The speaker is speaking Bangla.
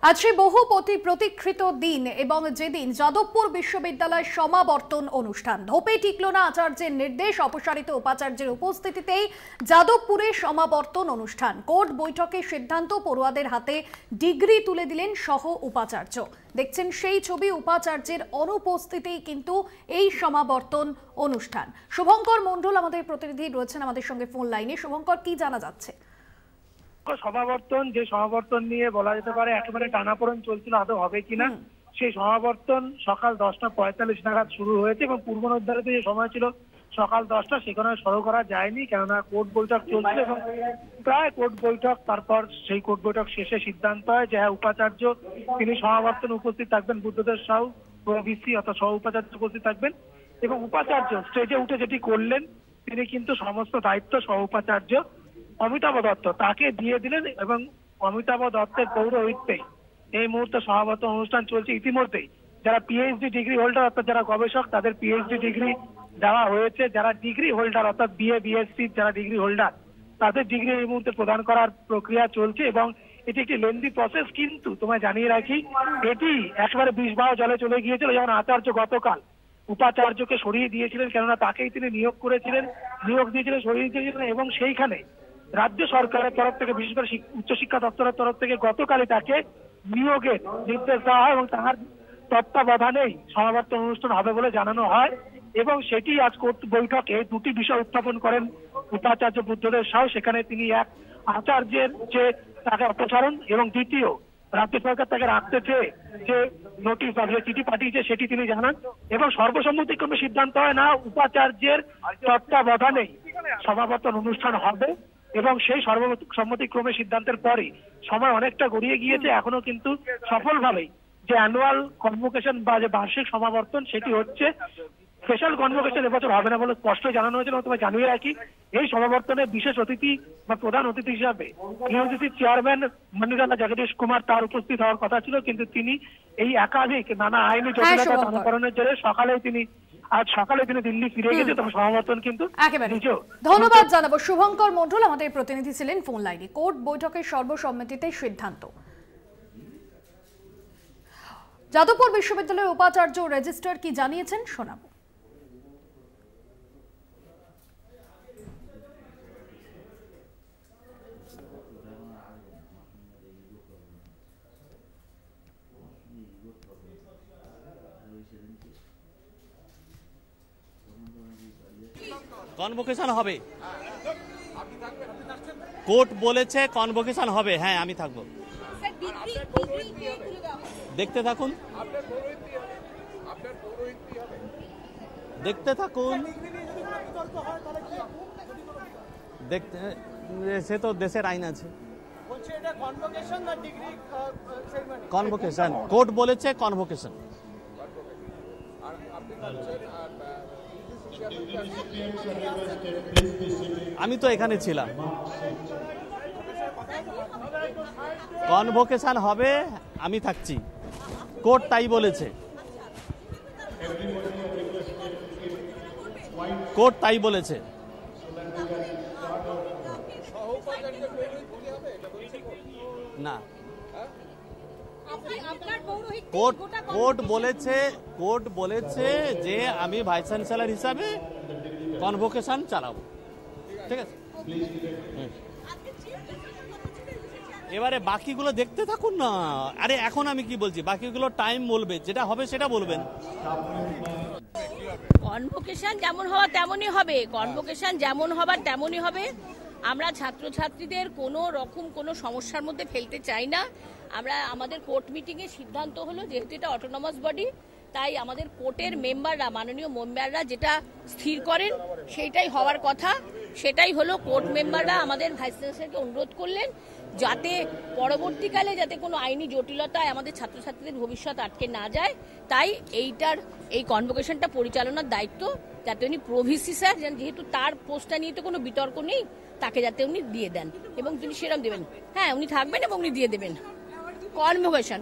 আজ সেই বহু প্রতীক্ষিত দিন এবং যেদিন যাদবপুর বিশ্ববিদ্যালয়ের সমাবর্তন অনুষ্ঠান ধোপে টিকল না আচার্যের নির্দেশ, অপসারিত উপাচার্যের উপস্থিতিতেই যাদবপুরে সমাবর্তন অনুষ্ঠান। কোর্ট বৈঠকে সিদ্ধান্ত, পড়ুয়াদের হাতে ডিগ্রি তুলে দিলেন সহ উপাচার্য। দেখছেন সেই ছবি, উপাচার্যের অনুপস্থিতিতেই কিন্তু এই সমাবর্তন অনুষ্ঠান। শুভঙ্কর মণ্ডল আমাদের প্রতিনিধি রয়েছেন আমাদের সঙ্গে ফোন লাইনে। শুভঙ্কর, কি জানা যাচ্ছে? সমাবর্তন নিয়ে বলা যেতে পারে একেবারে টানাপোড়েন চলছিল আদৌ হবে কিনা। সেই সমাবর্তন সকাল 10:45 নাগাদ শুরু হয়েছে এবং পূর্ব নির্ধারিত যে সময় ছিল সকাল 10টা, সেখানে শুরু করা যায়নি, কেননা কোর্ট বৈঠক চলছিল এবং প্রায় কোর্ট বৈঠক, তারপর সেই কোর্ট বৈঠক শেষে সিদ্ধান্ত হয় যে হ্যাঁ, উপাচার্য তিনি সমাবর্তনে উপস্থিত থাকবেন, বুদ্ধদেব সাউ প্রভিসি অর্থাৎ সহ উপাচার্য উপস্থিত থাকবেন। এবং উপাচার্য স্টেজে উঠে যেটি করলেন, তিনি কিন্তু সমস্ত দায়িত্ব সহ উপাচার্য অমিতাভ দত্ত তাকে দিয়ে দিলেন এবং অমিতাভ দত্তের পৌরোহিত্যে এই মুহূর্তে সমাবর্তন অনুষ্ঠান চলছে। ইতিমধ্যেই যারা পিএইচডি ডিগ্রি হোল্ডার অর্থাৎ যারা গবেষক, তাদের পিএইচডি ডিগ্রি দেওয়া হয়েছে। যারা ডিগ্রি হোল্ডার অর্থাৎ বিএ বিএসসি যারা ডিগ্রি হোল্ডার, তাদের ডিগ্রি এই মুহূর্তে প্রদান করার প্রক্রিয়া চলছে এবং এটি একটি লেন্দি প্রসেস। কিন্তু তোমায় জানিয়ে রাখি, এটি একেবারে 20 জলে চলে গিয়েছিল যেমন আচার্য গতকাল উপাচার্যকে সরিয়ে দিয়েছিলেন, কেননা তাকেই তিনি নিয়োগ দিয়েছিলেন, সরিয়ে দিয়েছিলেন এবং সেইখানে রাজ্য সরকারের তরফ থেকে, বিশেষ করে উচ্চশিক্ষা দপ্তরের তরফ থেকে গতকালই তাকে নিয়োগের নির্দেশ দেওয়া হয় এবং তার তত্ত্বাবধানেই সমাবর্তন অনুষ্ঠান হবে বলে জানানো হয়। এবং সেটি আজ কোর্ট বৈঠকে দুটি বিষয় উত্থাপন করেন উপাচার্য বুদ্ধদেব সাউ। সেখানে তিনি এক, আচার্যের যে তাকে অপসারণ এবং দ্বিতীয়, রাজ্য সরকার তাকে রাখতে চেয়ে যে নোটিশ বা যে চিঠি পাঠিয়েছে সেটি তিনি জানান এবং সর্বসম্মতিক্রমে সিদ্ধান্ত হয় না, উপাচার্যের তত্ত্বাবধানেই সমাবর্তন অনুষ্ঠান হবে। এবং সেই সর্বসম্মতিক্রমে সিদ্ধান্তের পরে সময় অনেকটা গড়িয়ে গিয়েছে, এখনো কিন্তু সফলভাবেই যে অ্যানুয়াল কনভোকেশন বা যে বার্ষিক সমাবর্তন সেটি হচ্ছে। স্পেশাল কনভোকেশন এবছর হবে না বলে স্পষ্টই জানানো হয়েছিল। তোমায় জানিয়ে রাখি, এই সমাবর্তনে বিশেষ অতিথি বা প্রধান অতিথি হিসাবে ইউজিসি চেয়ারম্যান মনিরালা জগদীশ কুমার তার উপস্থিত হওয়ার কথা ছিল, কিন্তু তিনি এই একাধিক নানা আইনি জটিলতা টানাপোড়েনের জেরে আজ সকালে তিনি দিল্লি ফিরে গেছে। তবে সমাবর্তন কিন্তু ধন্যবাদ জানাবো। শুভঙ্কর মণ্ডল আমাদের প্রতিনিধি ছিলেন ফোন লাইনে। কোর্ট বৈঠকের সর্বসম্মতিতে সিদ্ধান্ত। যাদবপুর বিশ্ববিদ্যালয়ের উপাচার্য রেজিস্ট্রার কি জানিয়েছেন শোনাবো। কনভোকেশন হবে, কোর্ট বলেছে কনভোকেশন হবে। হ্যাঁ, আমি থাকবো, দেখতে থাকুন, দেখতে সে তো দেশের আইন আছে। কনভোকেশন, কোর্ট বলেছে কনভোকেশন। আমি তো এখানে ছিলাম। কনভোকেশন হবে, আমি থাকছি, কোর্ট তাই বলেছে, কোর্ট তাই বলেছে। না, কোর্ট বলেছে যে আমি ভাইস চ্যান্সেলর হিসাবে কনভোকেশন চালাবো। ঠিক আছে, এবারে বাকিগুলো দেখতে থাকুন না। আরে এখন আমি কি বলছি, বাকিগুলো টাইম বলবে, যেটা হবে সেটা বলবেন। কনভোকেশন যেমন হওয়া তেমনই হবে, কনভোকেশন যেমন হবার তেমনই হবে। আমরা ছাত্রছাত্রীদের কোনো রকম কোনো সমস্যার মধ্যে ফেলতে চাই না। আমরা আমাদের কোর্ট মিটিংয়ে সিদ্ধান্ত হলো, যেহেতু এটা অটোনমাস বডি, তাই আমাদের কোর্টের মেম্বাররা, মাননীয় মেম্বাররা যেটা স্থির করেন সেইটাই হওয়ার কথা। সেটাই হলো, কোর্ট মেম্বাররা আমাদের ভাইস চ্যান্সেলরকে অনুরোধ করলেন যাতে পরবর্তীকালে যাতে কোনো আইনি জটিলতায় আমাদের ছাত্রছাত্রীদের ভবিষ্যৎ আটকে না যায়, তাই এই কনভোকেশনটা পরিচালনার দায়িত্ব যাতে উনি প্রভিসি স্যার, যেহেতু তার পোস্টটা নিয়ে তো কোনো বিতর্ক নেই, তাকে যাতে উনি দিয়ে দেন এবং তিনি সেরকম দেবেন। হ্যাঁ, উনি থাকবেন এবং উনি দিয়ে দেবেন। কনভোকেশন